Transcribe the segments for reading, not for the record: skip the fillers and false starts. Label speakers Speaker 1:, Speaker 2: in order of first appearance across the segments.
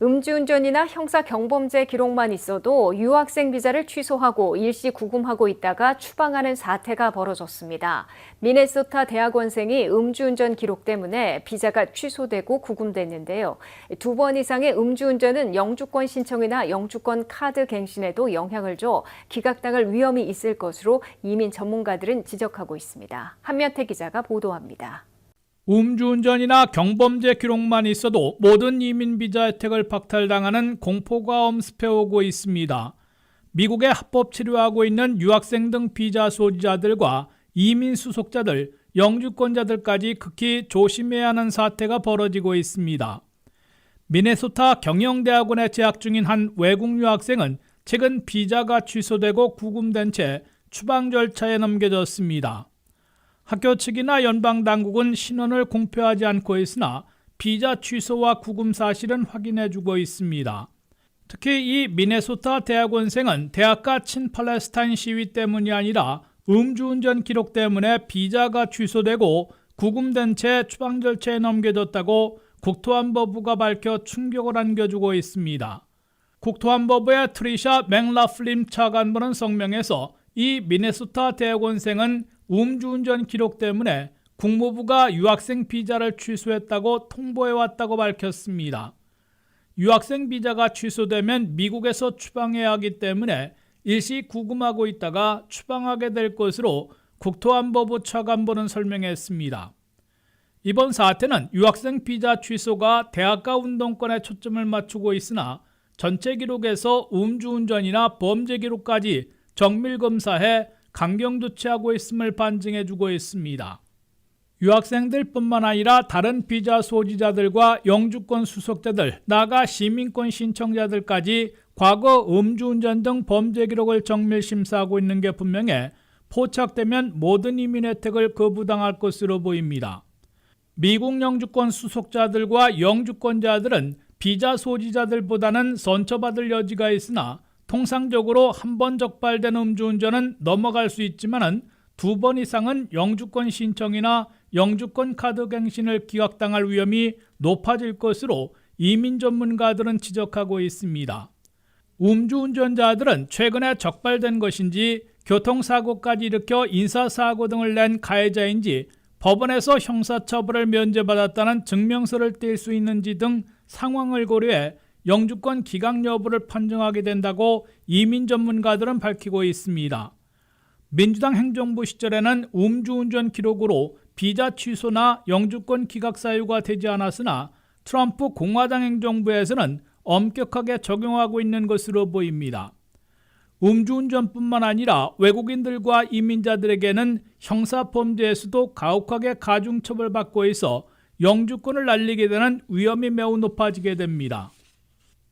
Speaker 1: 음주운전이나 형사경범죄 기록만 있어도 유학생 비자를 취소하고 일시 구금하고 있다가 추방하는 사태가 벌어졌습니다. 미네소타 대학원생이 음주운전 기록 때문에 비자가 취소되고 구금됐는데요. 2번 이상의 음주운전은 영주권 신청이나 영주권 카드 갱신에도 영향을 줘 기각당할 위험이 있을 것으로 이민 전문가들은 지적하고 있습니다. 한면태 기자가 보도합니다.
Speaker 2: 음주운전이나 경범죄 기록만 있어도 모든 이민 비자 혜택을 박탈당하는 공포가 엄습해오고 있습니다. 미국에 합법 치료하고 있는 유학생 등 비자 소지자들과 이민 수속자들, 영주권자들까지 극히 조심해야 하는 사태가 벌어지고 있습니다. 미네소타 경영대학원에 재학 중인 한 외국 유학생은 최근 비자가 취소되고 구금된 채 추방 절차에 넘겨졌습니다. 학교 측이나 연방당국은 신원을 공표하지 않고 있으나 비자 취소와 구금 사실은 확인해주고 있습니다. 특히 이 미네소타 대학원생은 대학가 친팔레스타인 시위 때문이 아니라 음주운전 기록 때문에 비자가 취소되고 구금된 채 추방 절차에 넘겨졌다고 국토안보부가 밝혀 충격을 안겨주고 있습니다. 국토안보부의 트리샤 맥라플린 차관보는 성명에서 이 미네소타 대학원생은 음주운전 기록 때문에 국무부가 유학생 비자를 취소했다고 통보해왔다고 밝혔습니다. 유학생 비자가 취소되면 미국에서 추방해야 하기 때문에 일시 구금하고 있다가 추방하게 될 것으로 국토안보부 차관보는 설명했습니다. 이번 사태는 유학생 비자 취소가 대학가 운동권에 초점을 맞추고 있으나 전체 기록에서 음주운전이나 범죄 기록까지 정밀검사해 강경 조치하고 있음을 반증해주고 있습니다. 유학생들뿐만 아니라 다른 비자 소지자들과 영주권 수속자들, 나아가 시민권 신청자들까지 과거 음주운전 등 범죄 기록을 정밀 심사하고 있는 게 분명해 포착되면 모든 이민 혜택을 거부당할 것으로 보입니다. 미국 영주권 수속자들과 영주권자들은 비자 소지자들보다는 선처받을 여지가 있으나 통상적으로 한 번 적발된 음주운전은 넘어갈 수 있지만 2번 이상은 영주권 신청이나 영주권 카드 갱신을 기각당할 위험이 높아질 것으로 이민 전문가들은 지적하고 있습니다. 음주운전자들은 최근에 적발된 것인지 교통사고까지 일으켜 인사사고 등을 낸 가해자인지 법원에서 형사처벌을 면제받았다는 증명서를 뗄 수 있는지 등 상황을 고려해 영주권 기각 여부를 판정하게 된다고 이민 전문가들은 밝히고 있습니다. 민주당 행정부 시절에는 음주운전 기록으로 비자 취소나 영주권 기각 사유가 되지 않았으나 트럼프 공화당 행정부에서는 엄격하게 적용하고 있는 것으로 보입니다. 음주운전뿐만 아니라 외국인들과 이민자들에게는 형사범죄에서도 가혹하게 가중처벌받고 있어 영주권을 날리게 되는 위험이 매우 높아지게 됩니다.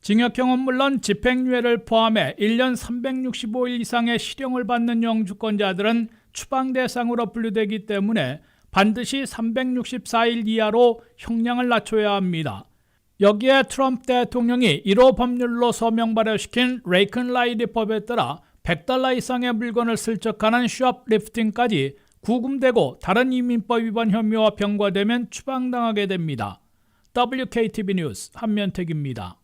Speaker 2: 징역형은 물론 집행유예를 포함해 1년 365일 이상의 실형을 받는 영주권자들은 추방 대상으로 분류되기 때문에 반드시 364일 이하로 형량을 낮춰야 합니다. 여기에 트럼프 대통령이 1호 법률로 서명 발효시킨 레이큰 라이리법에 따라 $100 이상의 물건을 슬쩍하는 쇼프리프팅까지 구금되고 다른 이민법 위반 혐의와 병과되면 추방당하게 됩니다. WKTV 뉴스 한면택입니다.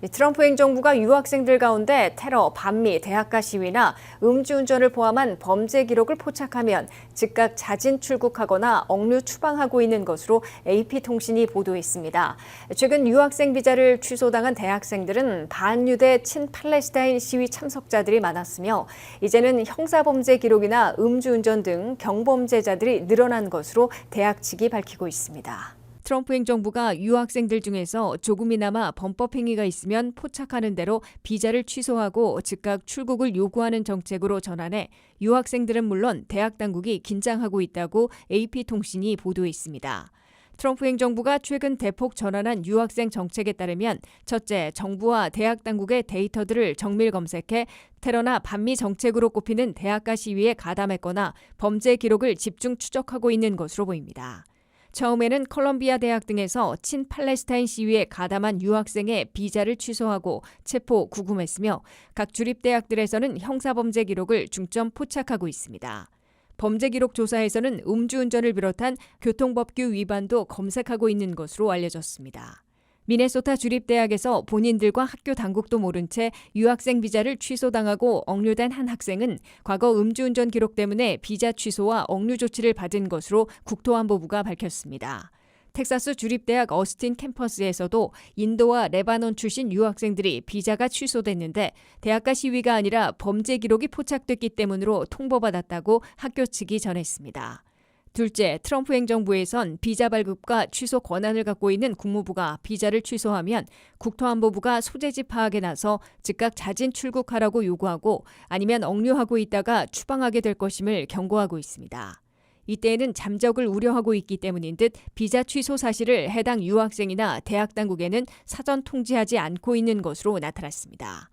Speaker 1: 트럼프 행정부가 유학생들 가운데 테러, 반미, 대학가 시위나 음주운전을 포함한 범죄 기록을 포착하면 즉각 자진 출국하거나 억류 추방하고 있는 것으로 AP통신이 보도했습니다. 최근 유학생 비자를 취소당한 대학생들은 반유대 친팔레스타인 시위 참석자들이 많았으며 이제는 형사범죄 기록이나 음주운전 등 경범죄자들이 늘어난 것으로 대학 측이 밝히고 있습니다. 트럼프 행정부가 유학생들 중에서 조금이나마 범법 행위가 있으면 포착하는 대로 비자를 취소하고 즉각 출국을 요구하는 정책으로 전환해 유학생들은 물론 대학 당국이 긴장하고 있다고 AP통신이 보도했습니다. 트럼프 행정부가 최근 대폭 전환한 유학생 정책에 따르면 첫째, 정부와 대학 당국의 데이터들을 정밀 검색해 테러나 반미 정책으로 꼽히는 대학가 시위에 가담했거나 범죄 기록을 집중 추적하고 있는 것으로 보입니다. 처음에는 컬럼비아 대학 등에서 친팔레스타인 시위에 가담한 유학생의 비자를 취소하고 체포, 구금했으며 각 주립대학들에서는 형사범죄 기록을 중점 포착하고 있습니다. 범죄 기록 조사에서는 음주운전을 비롯한 교통법규 위반도 검색하고 있는 것으로 알려졌습니다. 미네소타 주립대학에서 본인들과 학교 당국도 모른 채 유학생 비자를 취소당하고 억류된 한 학생은 과거 음주운전 기록 때문에 비자 취소와 억류 조치를 받은 것으로 국토안보부가 밝혔습니다. 텍사스 주립대학 어스틴 캠퍼스에서도 인도와 레바논 출신 유학생들이 비자가 취소됐는데 대학가 시위가 아니라 범죄 기록이 포착됐기 때문으로 통보받았다고 학교 측이 전했습니다. 둘째, 트럼프 행정부에선 비자 발급과 취소 권한을 갖고 있는 국무부가 비자를 취소하면 국토안보부가 소재지 파악에 나서 즉각 자진 출국하라고 요구하고 아니면 억류하고 있다가 추방하게 될 것임을 경고하고 있습니다. 이때에는 잠적을 우려하고 있기 때문인 듯 비자 취소 사실을 해당 유학생이나 대학 당국에는 사전 통지하지 않고 있는 것으로 나타났습니다.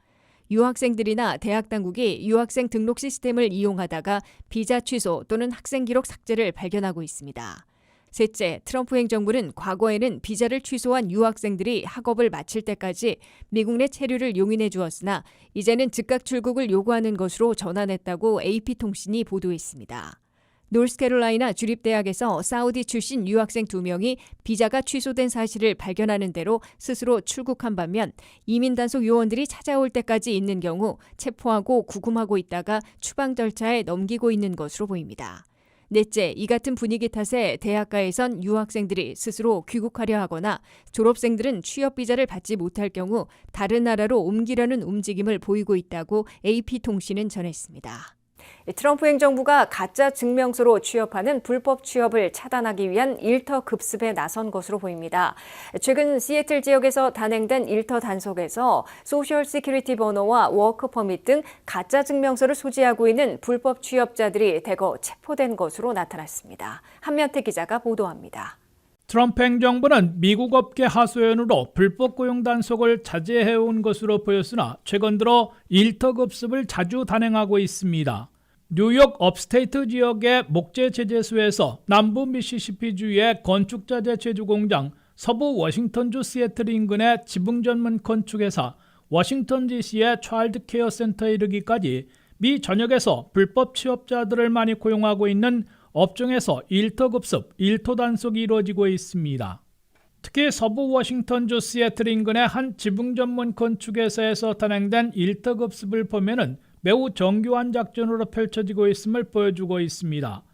Speaker 1: 유학생들이나 대학 당국이 유학생 등록 시스템을 이용하다가 비자 취소 또는 학생 기록 삭제를 발견하고 있습니다. 셋째, 트럼프 행정부는 과거에는 비자를 취소한 유학생들이 학업을 마칠 때까지 미국 내 체류를 용인해 주었으나 이제는 즉각 출국을 요구하는 것으로 전환했다고 AP통신이 보도했습니다. 노스캐롤라이나 주립대학에서 사우디 출신 유학생 2명이 비자가 취소된 사실을 발견하는 대로 스스로 출국한 반면 이민단속 요원들이 찾아올 때까지 있는 경우 체포하고 구금하고 있다가 추방 절차에 넘기고 있는 것으로 보입니다. 넷째, 이 같은 분위기 탓에 대학가에선 유학생들이 스스로 귀국하려 하거나 졸업생들은 취업비자를 받지 못할 경우 다른 나라로 옮기려는 움직임을 보이고 있다고 AP통신은 전했습니다. 트럼프 행정부가 가짜 증명서로 취업하는 불법 취업을 차단하기 위한 일터 급습에 나선 것으로 보입니다. 최근 시애틀 지역에서 단행된 일터 단속에서 소셜 시큐리티 번호와 워크 퍼밋 등 가짜 증명서를 소지하고 있는 불법 취업자들이 대거 체포된 것으로 나타났습니다. 한면태 기자가 보도합니다.
Speaker 2: 트럼프 행정부는 미국 업계 하소연으로 불법 고용 단속을 자제해온 것으로 보였으나 최근 들어 일터 급습을 자주 단행하고 있습니다. 뉴욕 업스테이트 지역의 목재 제재소에서 남부 미시시피주의 건축자재 제조 공장, 서부 워싱턴주 시애틀 인근의 지붕 전문 건축회사, 워싱턴 DC의 차일드 케어 센터에 이르기까지 미 전역에서 불법 취업자들을 많이 고용하고 있는 업종에서 일터 급습, 일터 단속이 이루어지고 있습니다. 특히 서부 워싱턴주 시애틀 인근의 한 지붕 전문 건축회사에서 단행된 일터 급습을 보면은 매우 정교한 작전으로 펼쳐지고 있음을 보여주고 있습니다.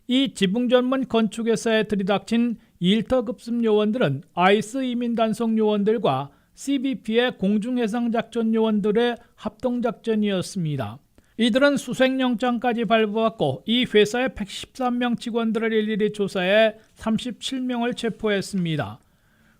Speaker 2: 이 지붕 전문 건축회사에 들이닥친 일터 급습 요원들은 아이스 이민 단속 요원들과 CBP의 공중해상 작전 요원들의 합동작전이었습니다. 이들은 수색영장까지 발부받고 이 회사의 113명 직원들을 일일이 조사해 37명을 체포했습니다.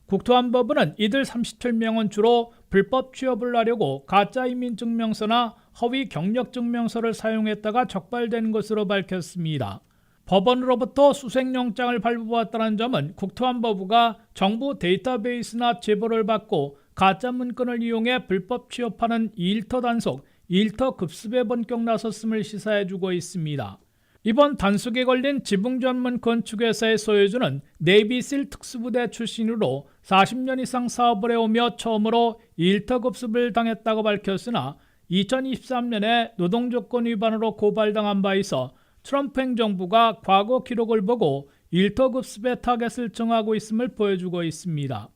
Speaker 2: 국토안보부는 이들 37명은 주로 불법 취업을 하려고 가짜 이민증명서나 허위 경력증명서를 사용했다가 적발된 것으로 밝혔습니다. 법원으로부터 수색영장을 발부받았다는 점은 국토안보부가 정부 데이터베이스나 제보를 받고 가짜 문건을 이용해 불법 취업하는 일터 단속, 일터 급습에 본격 나섰음을 시사해주고 있습니다. 이번 단속에 걸린 지붕 전문 건축회사의 소유주는 네이비실 특수부대 출신으로 40년 이상 사업을 해오며 처음으로 일터 급습을 당했다고 밝혔으나 2023년에 노동조건 위반으로 고발당한 바 있어 트럼프 행정부가 과거 기록을 보고 일터 급습의 타겟을 정하고 있음을 보여주고 있습니다.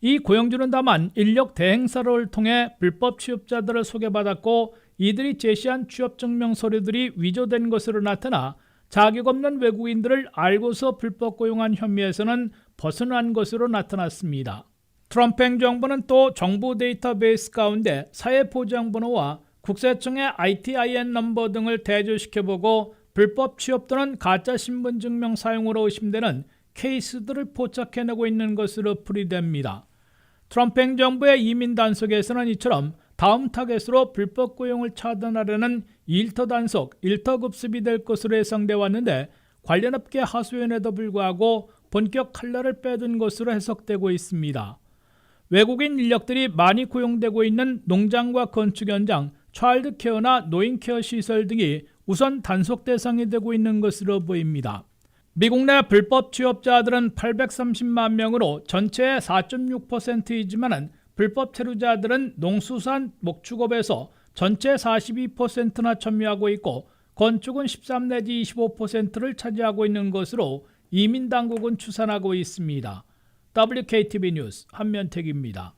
Speaker 2: 이 고용주는 다만 인력 대행사를 통해 불법 취업자들을 소개받았고 이들이 제시한 취업증명 서류들이 위조된 것으로 나타나 자격 없는 외국인들을 알고서 불법 고용한 혐의에서는 벗어난 것으로 나타났습니다. 트럼프 행정부는 또 정부 데이터베이스 가운데 사회보장번호와 국세청의 ITIN 넘버 등을 대조시켜보고 불법 취업 또는 가짜 신분증명 사용으로 의심되는 케이스들을 포착해내고 있는 것으로 풀이됩니다. 트럼프 행정부의 이민 단속에서는 이처럼 다음 타겟으로 불법 고용을 차단하려는 일터 단속, 일터 급습이 될 것으로 예상돼 왔는데 관련 업계 하소연에도 불구하고 본격 칼날을 빼둔 것으로 해석되고 있습니다. 외국인 인력들이 많이 고용되고 있는 농장과 건축 현장, 차일드 케어나 노인 케어 시설 등이 우선 단속 대상이 되고 있는 것으로 보입니다. 미국 내 불법 취업자들은 830만 명으로 전체의 4.6%이지만 불법 체류자들은 농수산 목축업에서 전체 42%나 참여하고 있고 건축은 13 내지 25%를 차지하고 있는 것으로 이민당국은 추산하고 있습니다. WKTV 뉴스 한면택입니다.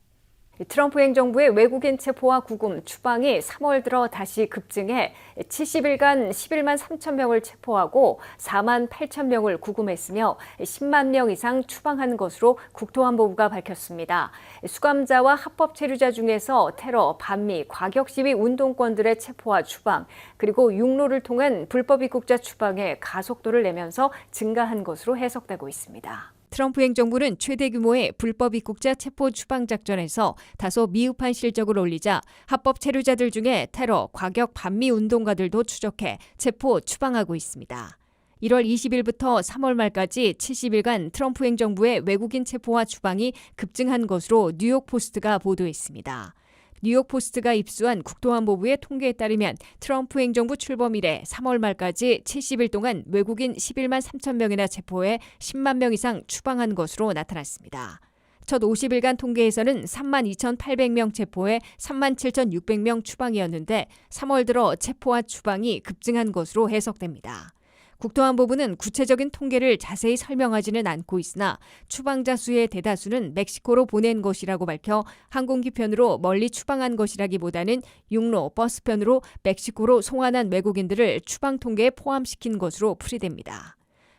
Speaker 1: 트럼프 행정부의 외국인 체포와 구금, 추방이 3월 들어 다시 급증해 70일간 11만 3천 명을 체포하고 4만 8천 명을 구금했으며 10만 명 이상 추방한 것으로 국토안보부가 밝혔습니다. 수감자와 합법 체류자 중에서 테러, 반미, 과격시위 운동권들의 체포와 추방, 그리고 육로를 통한 불법 입국자 추방에 가속도를 내면서 증가한 것으로 해석되고 있습니다. 트럼프 행정부는 최대 규모의 불법 입국자 체포 추방 작전에서 다소 미흡한 실적을 올리자 합법 체류자들 중에 테러, 과격 반미 운동가들도 추적해 체포 추방하고 있습니다. 1월 20일부터 3월 말까지 70일간 트럼프 행정부의 외국인 체포와 추방이 급증한 것으로 뉴욕포스트가 보도했습니다. 뉴욕포스트가 입수한 국토안보부의 통계에 따르면 트럼프 행정부 출범 이래 3월 말까지 70일 동안 외국인 11만 3천 명이나 체포해 10만 명 이상 추방한 것으로 나타났습니다. 첫 50일간 통계에서는 3만 2,800명 체포해 3만 7,600명 추방이었는데 3월 들어 체포와 추방이 급증한 것으로 해석됩니다. 국토안보부는 구체적인 통계를 자세히 설명하지는 않고 있으나 추방자 수의 대다수는 멕시코로 보낸 것이라고 밝혀 항공기편으로 멀리 추방한 것이라기보다는 육로, 버스편으로 멕시코로 송환한 외국인들을 추방 통계에 포함시킨 것으로 풀이됩니다.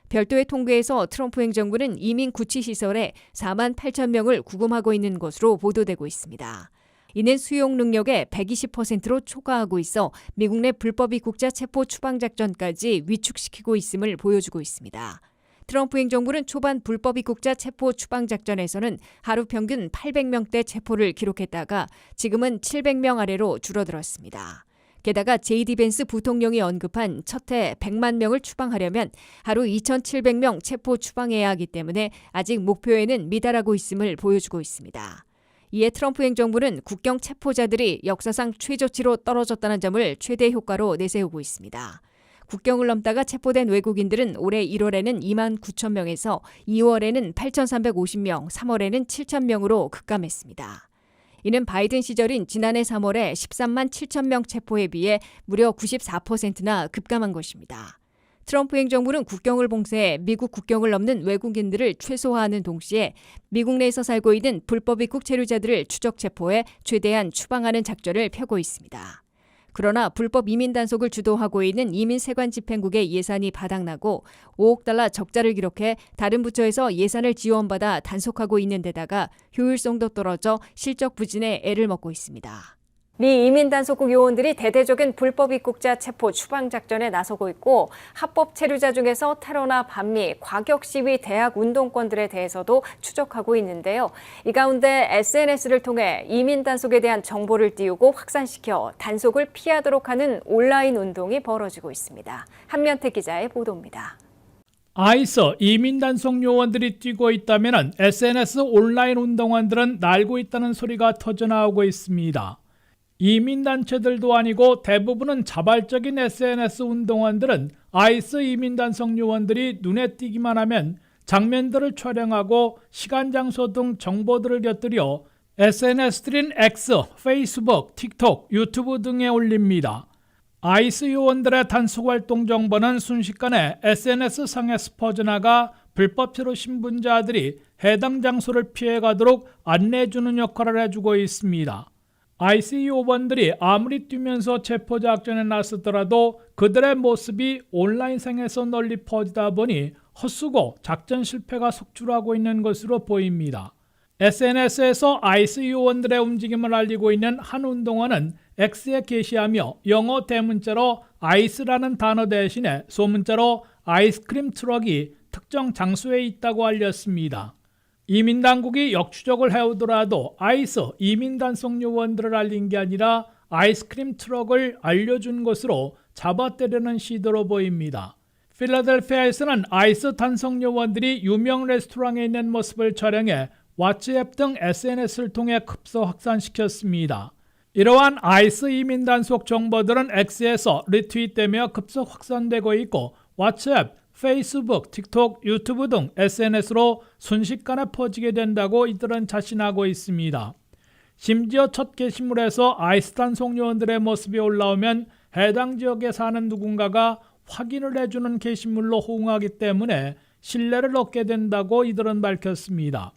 Speaker 1: 별도의 통계에서 트럼프 행정부는 이민 구치시설에 4만 8천 명을 구금하고 있는 것으로 보도되고 있습니다. 이는 수용 능력의 120%로 초과하고 있어 미국 내 불법 입국자 체포 추방 작전까지 위축시키고 있음을 보여주고 있습니다. 트럼프 행정부는 초반 불법 입국자 체포 추방 작전에서는 하루 평균 800명대 체포를 기록했다가 지금은 700명 아래로 줄어들었습니다. 게다가 제이디 벤스 부통령이 언급한 첫 해 100만 명을 추방하려면 하루 2,700명 체포 추방해야 하기 때문에 아직 목표에는 미달하고 있음을 보여주고 있습니다. 이에 트럼프 행정부는 국경 체포자들이 역사상 최저치로 떨어졌다는 점을 최대 효과로 내세우고 있습니다. 국경을 넘다가 체포된 외국인들은 올해 1월에는 2만 9천 명에서 2월에는 8,350명, 3월에는 7천 명으로 급감했습니다. 이는 바이든 시절인 지난해 3월에 13만 7천 명 체포에 비해 무려 94%나 급감한 것입니다. 트럼프 행정부는 국경을 봉쇄해 미국 국경을 넘는 외국인들을 최소화하는 동시에 미국 내에서 살고 있는 불법 입국 체류자들을 추적 체포해 최대한 추방하는 작전을 펴고 있습니다. 그러나 불법 이민 단속을 주도하고 있는 이민세관집행국의 예산이 바닥나고 5억 달러 적자를 기록해 다른 부처에서 예산을 지원받아 단속하고 있는 데다가 효율성도 떨어져 실적 부진에 애를 먹고 있습니다. 미 이민단속국 요원들이 대대적인 불법 입국자 체포 추방 작전에 나서고 있고 합법 체류자 중에서 테러나 반미, 과격 시위 대학 운동권들에 대해서도 추적하고 있는데요. 이 가운데 SNS를 통해 이민단속에 대한 정보를 띄우고 확산시켜 단속을 피하도록 하는 온라인 운동이 벌어지고 있습니다. 한면택 기자의 보도입니다.
Speaker 2: 아이스 이민단속 요원들이 뛰고 있다면 SNS 온라인 운동원들은 날고 있다는 소리가 터져나오고 있습니다. 이민단체들도 아니고 대부분은 자발적인 SNS 운동원들은 아이스 이민단속 요원들이 눈에 띄기만 하면 장면들을 촬영하고 시간, 장소 등 정보들을 곁들여 SNS들인 X, 페이스북, 틱톡, 유튜브 등에 올립니다. 아이스 요원들의 단속활동 정보는 순식간에 SNS상에서 퍼져나가 불법 체류 신분자들이 해당 장소를 피해가도록 안내해주는 역할을 해주고 있습니다. 아이스 요원들이 아무리 뛰면서 체포 작전에 나서더라도 그들의 모습이 온라인상에서 널리 퍼지다 보니 헛수고 작전 실패가 속출하고 있는 것으로 보입니다. SNS에서 아이스 요원들의 움직임을 알리고 있는 한 운동원은 X에 게시하며 영어 대문자로 아이스라는 단어 대신에 소문자로 아이스크림 트럭이 특정 장소에 있다고 알렸습니다. 이민당국이 역추적을 해오더라도 아이스 이민단속 요원들을 알린 게 아니라 아이스크림 트럭을 알려준 것으로 잡아떼려는 시도로 보입니다. 필라델피아에서는 아이스 단속 요원들이 유명 레스토랑에 있는 모습을 촬영해 왓츠앱 등 SNS를 통해 급소 확산시켰습니다. 이러한 아이스 이민단속 정보들은 X에서 리트윗되며 급속 확산되고 있고 왓츠앱, 페이스북, 틱톡, 유튜브 등 SNS로 순식간에 퍼지게 된다고 이들은 자신하고 있습니다. 심지어 첫 게시물에서 아이스탄 속요원들의 모습이 올라오면 해당 지역에 사는 누군가가 확인을 해주는 게시물로 호응하기 때문에 신뢰를 얻게 된다고 이들은 밝혔습니다.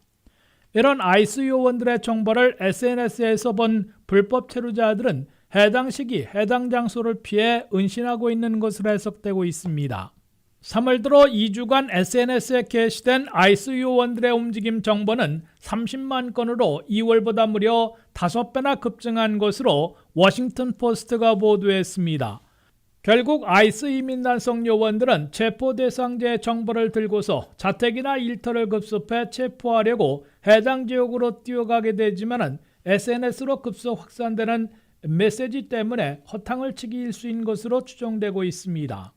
Speaker 2: 이런 아이스 요원들의 정보를 SNS에서 본 불법 체류자들은 해당 시기, 해당 장소를 피해 은신하고 있는 것으로 해석되고 있습니다. 3월 들어 2주간 SNS에 게시된 아이스 요원들의 움직임 정보는 30만 건으로 2월보다 무려 5배나 급증한 것으로 워싱턴 포스트가 보도했습니다. 결국 아이스 이민단속 요원들은 체포 대상자의 정보를 들고서 자택이나 일터를 급습해 체포하려고 해당 지역으로 뛰어가게 되지만 SNS로 급속 확산되는 메시지 때문에 허탕을 치기 일수인 것으로 추정되고 있습니다.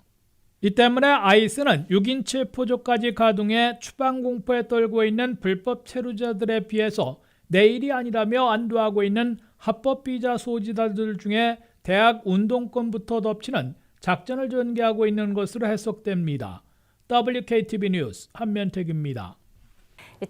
Speaker 2: 이 때문에 아이스는 6인 체포조까지 가동해 추방 공포에 떨고 있는 불법 체류자들에 비해서 내일이 아니라며 안도하고 있는 합법 비자 소지자들 중에 대학 운동권부터 덮치는 작전을 전개하고 있는 것으로 해석됩니다. WKTV 뉴스 한면택입니다.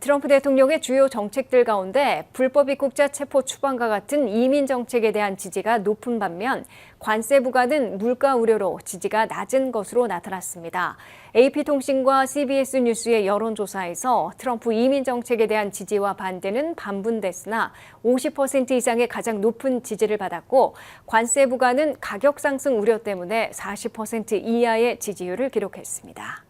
Speaker 1: 트럼프 대통령의 주요 정책들 가운데 불법 입국자 체포 추방과 같은 이민 정책에 대한 지지가 높은 반면 관세 부과는 물가 우려로 지지가 낮은 것으로 나타났습니다. AP통신과 CBS 뉴스의 여론조사에서 트럼프 이민 정책에 대한 지지와 반대는 반분됐으나 50% 이상의 가장 높은 지지를 받았고 관세 부과는 가격 상승 우려 때문에 40% 이하의 지지율을 기록했습니다.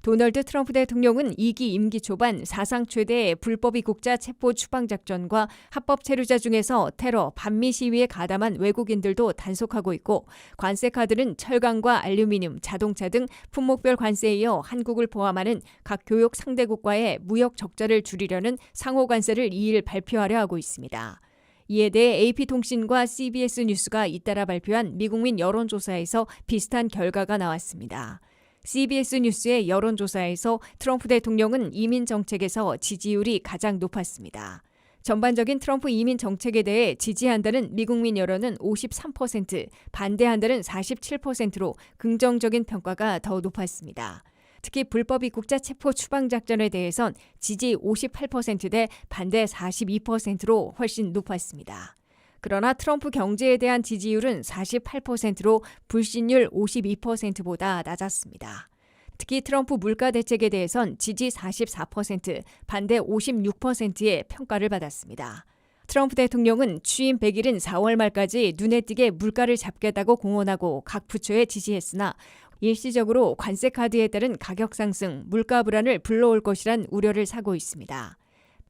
Speaker 1: 도널드 트럼프 대통령은 2기 임기 초반 사상 최대의 불법 입국자 체포 추방 작전과 합법 체류자 중에서 테러, 반미 시위에 가담한 외국인들도 단속하고 있고 관세 카드는 철강과 알루미늄, 자동차 등 품목별 관세에 이어 한국을 포함하는 각 교역 상대국과의 무역 적자를 줄이려는 상호 관세를 2일 발표하려 하고 있습니다. 이에 대해 AP통신과 CBS 뉴스가 잇따라 발표한 미국민 여론조사에서 비슷한 결과가 나왔습니다. CBS 뉴스의 여론조사에서 트럼프 대통령은 이민 정책에서 지지율이 가장 높았습니다. 전반적인 트럼프 이민 정책에 대해 지지한다는 미국민 여론은 53%, 반대한다는 47%로 긍정적인 평가가 더 높았습니다. 특히 불법 입국자 체포 추방 작전에 대해선 지지 58%대 반대 42%로 훨씬 높았습니다. 그러나 트럼프 경제에 대한 지지율은 48%로 불신율 52%보다 낮았습니다. 특히 트럼프 물가 대책에 대해선 지지 44%, 반대 56%의 평가를 받았습니다. 트럼프 대통령은 취임 100일인 4월 말까지 눈에 띄게 물가를 잡겠다고 공언하고 각 부처에 지시했으나 일시적으로 관세 카드에 따른 가격 상승, 물가 불안을 불러올 것이란 우려를 사고 있습니다.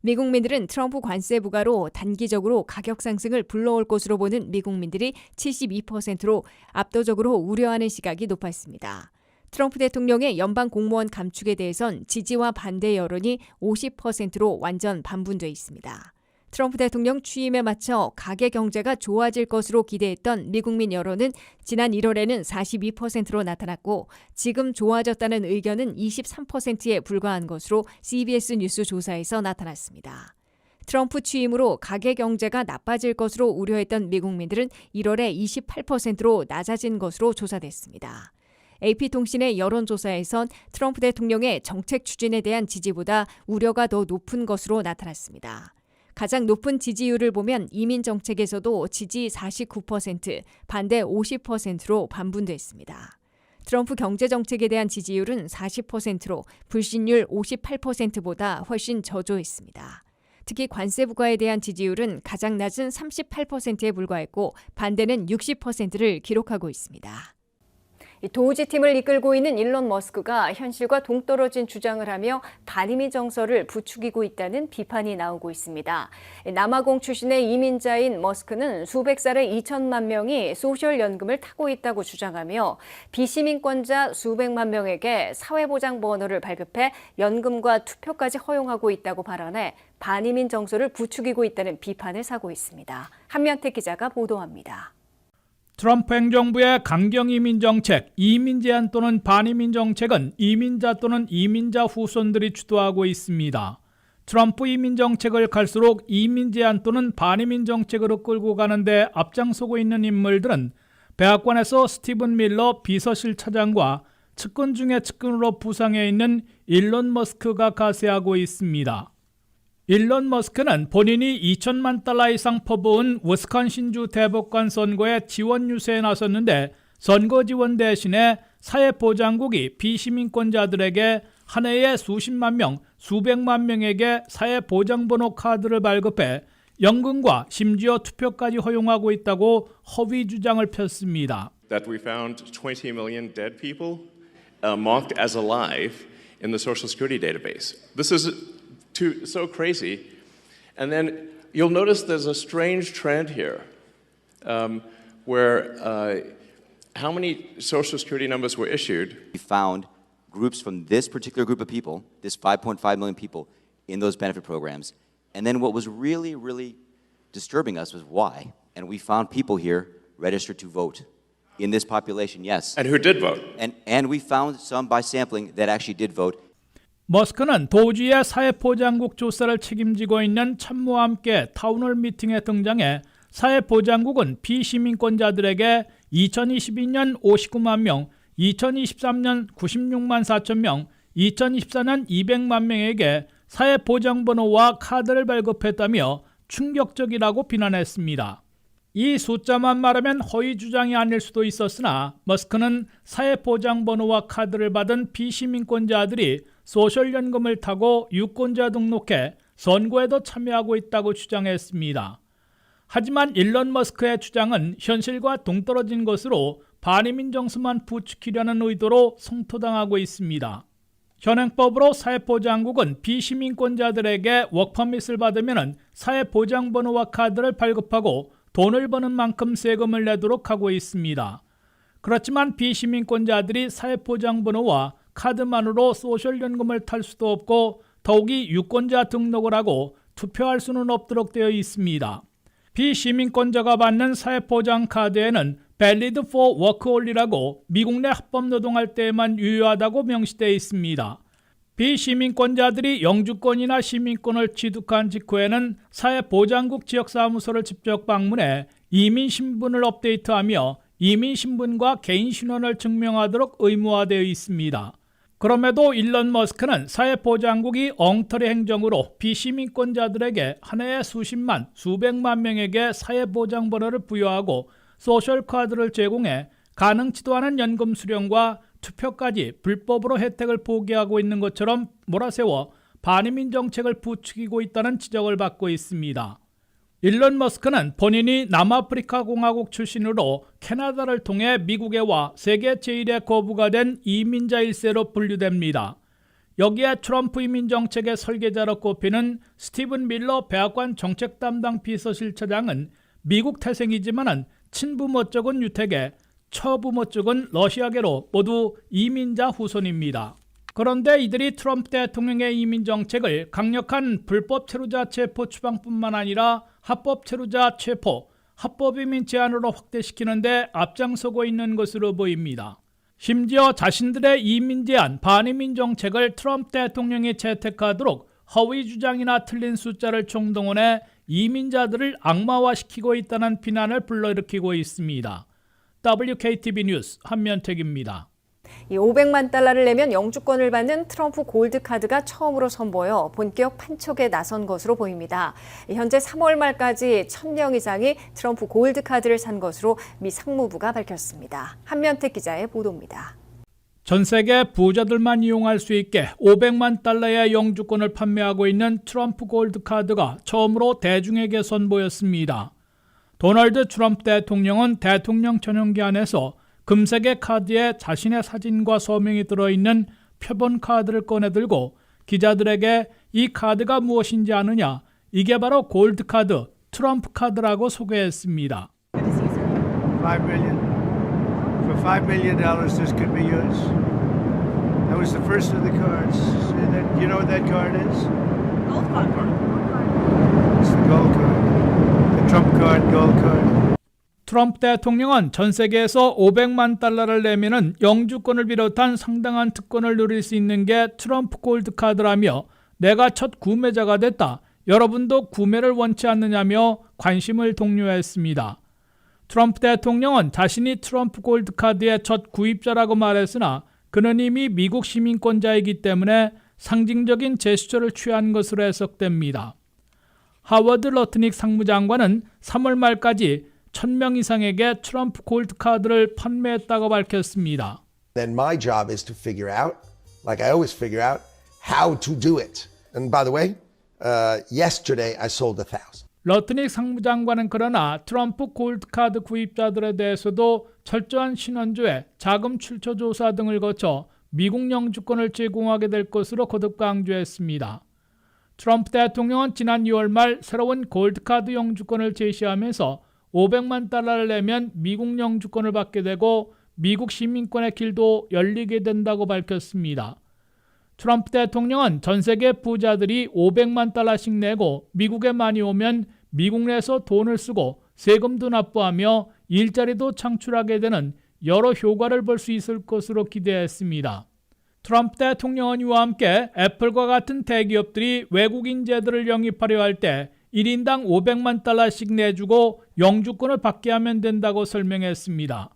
Speaker 1: 미국민들은 트럼프 관세 부과로 단기적으로 가격 상승을 불러올 것으로 보는 미국민들이 72%로 압도적으로 우려하는 시각이 높았습니다. 트럼프 대통령의 연방 공무원 감축에 대해선 지지와 반대 여론이 50%로 완전 반분돼 있습니다. 트럼프 대통령 취임에 맞춰 가계 경제가 좋아질 것으로 기대했던 미국민 여론은 지난 1월에는 42%로 나타났고 지금 좋아졌다는 의견은 23%에 불과한 것으로 CBS 뉴스 조사에서 나타났습니다. 트럼프 취임으로 가계 경제가 나빠질 것으로 우려했던 미국민들은 1월에 28%로 낮아진 것으로 조사됐습니다. AP통신의 여론조사에선 트럼프 대통령의 정책 추진에 대한 지지보다 우려가 더 높은 것으로 나타났습니다. 가장 높은 지지율을 보면 이민 정책에서도 지지 49%, 반대 50%로 반분됐습니다. 트럼프 경제 정책에 대한 지지율은 40%로 불신율 58%보다 훨씬 저조했습니다. 특히 관세 부과에 대한 지지율은 가장 낮은 38%에 불과했고 반대는 60%를 기록하고 있습니다. 도우지팀을 이끌고 있는 일론 머스크가 현실과 동떨어진 주장을 하며 반이민 정서를 부추기고 있다는 비판이 나오고 있습니다. 남아공 출신의 이민자인 머스크는 수백 살의 2천만 명이 소셜연금을 타고 있다고 주장하며 비시민권자 수백만 명에게 사회보장 번호를 발급해 연금과 투표까지 허용하고 있다고 발언해 반이민 정서를 부추기고 있다는 비판을 사고 있습니다. 한면택 기자가 보도합니다.
Speaker 2: 트럼프 행정부의 강경 이민 정책, 이민 제한 또는 반이민 정책은 이민자 또는 이민자 후손들이 주도하고 있습니다. 트럼프 이민 정책을 갈수록 이민 제한 또는 반이민 정책으로 끌고 가는데 앞장서고 있는 인물들은 백악관에서 스티븐 밀러 비서실 차장과 측근 중에 측근으로 부상해 있는 일론 머스크가 가세하고 있습니다. 일론 머스크는 본인이 2천만 달러 이상 퍼부은 위스콘신주 대법관 선거에 지원 유세에 나섰는데 선거 지원 대신에 사회보장국이 비시민권자들에게 한 해에 수십만 명, 수백만 명에게 사회보장번호 카드를 발급해 연금과 심지어 투표까지 허용하고 있다고 허위 주장을 폈습니다.
Speaker 3: That we found 20 million dead people marked as alive in the Social Security database. This is so crazy. And then you'll notice there's a strange trend here where how many Social Security numbers were issued.
Speaker 4: We found groups from this particular group of people, this 5.5 million people, in those benefit programs. And then what was really, really disturbing us was why. And we found people here registered to vote in this population, yes.
Speaker 3: And who did vote?
Speaker 4: And we found some by sampling that actually did vote.
Speaker 2: 머스크는 도주의 사회보장국 조사를 책임지고 있는 참모와 함께 타운홀 미팅에 등장해 사회보장국은 비시민권자들에게 2022년 59만 명, 2023년 96만 4천 명, 2024년 200만 명에게 사회보장번호와 카드를 발급했다며 충격적이라고 비난했습니다. 이 숫자만 말하면 허위 주장이 아닐 수도 있었으나 머스크는 사회보장번호와 카드를 받은 비시민권자들이 소셜연금을 타고 유권자 등록해 선거에도 참여하고 있다고 주장했습니다. 하지만 일론 머스크의 주장은 현실과 동떨어진 것으로 반이민 정서만 부추기려는 의도로 성토당하고 있습니다. 현행법으로 사회보장국은 비시민권자들에게 워크퍼밋을 받으면 사회보장번호와 카드를 발급하고 돈을 버는 만큼 세금을 내도록 하고 있습니다. 그렇지만 비시민권자들이 사회보장번호와 카드만으로 소셜연금을 탈 수도 없고 더욱이 유권자 등록을 하고 투표할 수는 없도록 되어 있습니다. 비시민권자가 받는 사회보장 카드에는 Valid for Work Only라고 미국 내 합법 노동할 때에만 유효하다고 명시되어 있습니다. 비시민권자들이 영주권이나 시민권을 취득한 직후에는 사회보장국 지역사무소를 직접 방문해 이민신분을 업데이트하며 이민신분과 개인신원을 증명하도록 의무화되어 있습니다. 그럼에도 일론 머스크는 사회보장국이 엉터리 행정으로 비시민권자들에게 한 해에 수십만, 수백만 명에게 사회보장번호를 부여하고 소셜카드를 제공해 가능치도 않은 연금 수령과 투표까지 불법으로 혜택을 포기하고 있는 것처럼 몰아세워 반이민 정책을 부추기고 있다는 지적을 받고 있습니다. 일론 머스크는 본인이 남아프리카 공화국 출신으로 캐나다를 통해 미국에 와 세계 제1의 거부가 된 이민자 1세로 분류됩니다. 여기에 트럼프 이민 정책의 설계자로 꼽히는 스티븐 밀러 백악관 정책 담당 비서실차장은 미국 태생이지만 친부모 쪽은 유태계, 처부모 쪽은 러시아계로 모두 이민자 후손입니다. 그런데 이들이 트럼프 대통령의 이민 정책을 강력한 불법 체류자 체포 추방뿐만 아니라 합법 체류자 체포, 합법 이민 제한으로 확대시키는데 앞장서고 있는 것으로 보입니다. 심지어 자신들의 이민 제한, 반이민 정책을 트럼프 대통령이 채택하도록 허위 주장이나 틀린 숫자를 총동원해 이민자들을 악마화시키고 있다는 비난을 불러일으키고 있습니다. WKTV 뉴스 한면택입니다.
Speaker 1: 이 500만 달러를 내면 영주권을 받는 트럼프 골드카드가 처음으로 선보여 본격 판촉에 나선 것으로 보입니다. 현재 3월 말까지 1,000명 이상이 트럼프 골드카드를 산 것으로 미 상무부가 밝혔습니다. 한면택 기자의 보도입니다.
Speaker 2: 전 세계 부자들만 이용할 수 있게 500만 달러의 영주권을 판매하고 있는 트럼프 골드카드가 처음으로 대중에게 선보였습니다. 도널드 트럼프 대통령은 대통령 전용기 안에서 금색의 카드에 자신의 사진과 서명이 들어있는 표본 카드를 꺼내들고 기자들에게 이 카드가 무엇인지 아느냐, 이게 바로 골드카드, 트럼프 카드라고 소개했습니다.
Speaker 5: 5 million. For $5 million, this could be yours. That was the first of the cards. You know what that card is?
Speaker 6: Gold card.
Speaker 5: It's the gold card. The Trump card, gold card.
Speaker 2: 트럼프 대통령은 전 세계에서 500만 달러를 내면은 영주권을 비롯한 상당한 특권을 누릴 수 있는 게 트럼프 골드카드라며 내가 첫 구매자가 됐다. 여러분도 구매를 원치 않느냐며 관심을 독려했습니다. 트럼프 대통령은 자신이 트럼프 골드카드의 첫 구입자라고 말했으나 그는 이미 미국 시민권자이기 때문에 상징적인 제스처를 취한 것으로 해석됩니다. 하워드 러트닉 상무장관은 3월 말까지 1,000명 이상에게 트럼프 골드 카드를 판매했다고 밝혔습니다.
Speaker 6: Then my job is to figure out, like I always figure out, how to do it. And by the way, yesterday I sold 1,000.
Speaker 2: 러트닉 상무장관은 그러나 트럼프 골드카드 구입자들에 대해서도 철저한 신원조회, 자금 출처 조사 등을 거쳐 미국 영주권을 제공하게 될 것으로 거듭 강조했습니다. 트럼프 대통령은 지난 2월 말 새로운 골드카드 영주권을 제시하면서 500만 달러를 내면 미국 영주권을 받게 되고 미국 시민권의 길도 열리게 된다고 밝혔습니다. 트럼프 대통령은 전 세계 부자들이 500만 달러씩 내고 미국에 많이 오면 미국 내에서 돈을 쓰고 세금도 납부하며 일자리도 창출하게 되는 여러 효과를 볼 수 있을 것으로 기대했습니다. 트럼프 대통령은 이와 함께 애플과 같은 대기업들이 외국 인재들을 영입하려 할 때 1인당 500만 달러씩 내주고 영주권을 받게 하면 된다고 설명했습니다.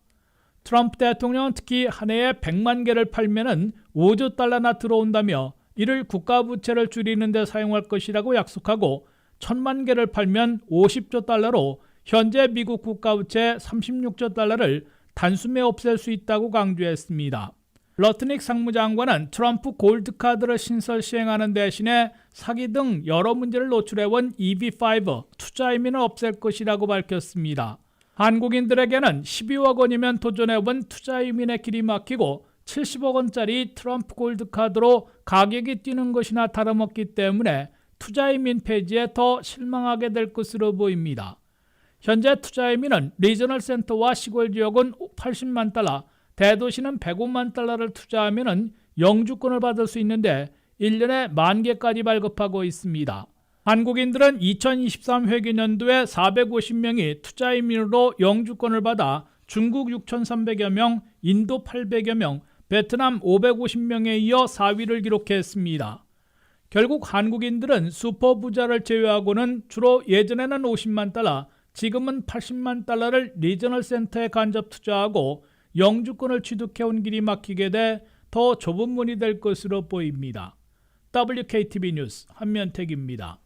Speaker 2: 트럼프 대통령은 특히 한 해에 100만 개를 팔면은 5조 달러나 들어온다며 이를 국가부채를 줄이는 데 사용할 것이라고 약속하고 1,000만 개를 팔면 50조 달러로 현재 미국 국가부채 36조 달러를 단숨에 없앨 수 있다고 강조했습니다. 러트닉 상무장관은 트럼프 골드카드를 신설 시행하는 대신에 사기 등 여러 문제를 노출해온 EB5 투자이민을 없앨 것이라고 밝혔습니다. 한국인들에게는 12억 원이면 도전해본 투자이민의 길이 막히고 70억 원짜리 트럼프 골드카드로 가격이 뛰는 것이나 다름없기 때문에 투자이민 폐지에 더 실망하게 될 것으로 보입니다. 현재 투자이민은 리저널 센터와 시골 지역은 80만 달러, 대도시는 105만 달러를 투자하면 영주권을 받을 수 있는데 1년에 10,000개까지 발급하고 있습니다. 한국인들은 2023 회계년도에 450명이 투자이민으로 영주권을 받아 중국 6,300여 명, 인도 800여 명, 베트남 550명에 이어 4위를 기록했습니다. 결국 한국인들은 슈퍼부자를 제외하고는 주로 예전에는 50만 달러, 지금은 80만 달러를 리저널 센터에 간접 투자하고 영주권을 취득해온 길이 막히게 돼 더 좁은 문이 될 것으로 보입니다. WKTV 뉴스 한면택입니다.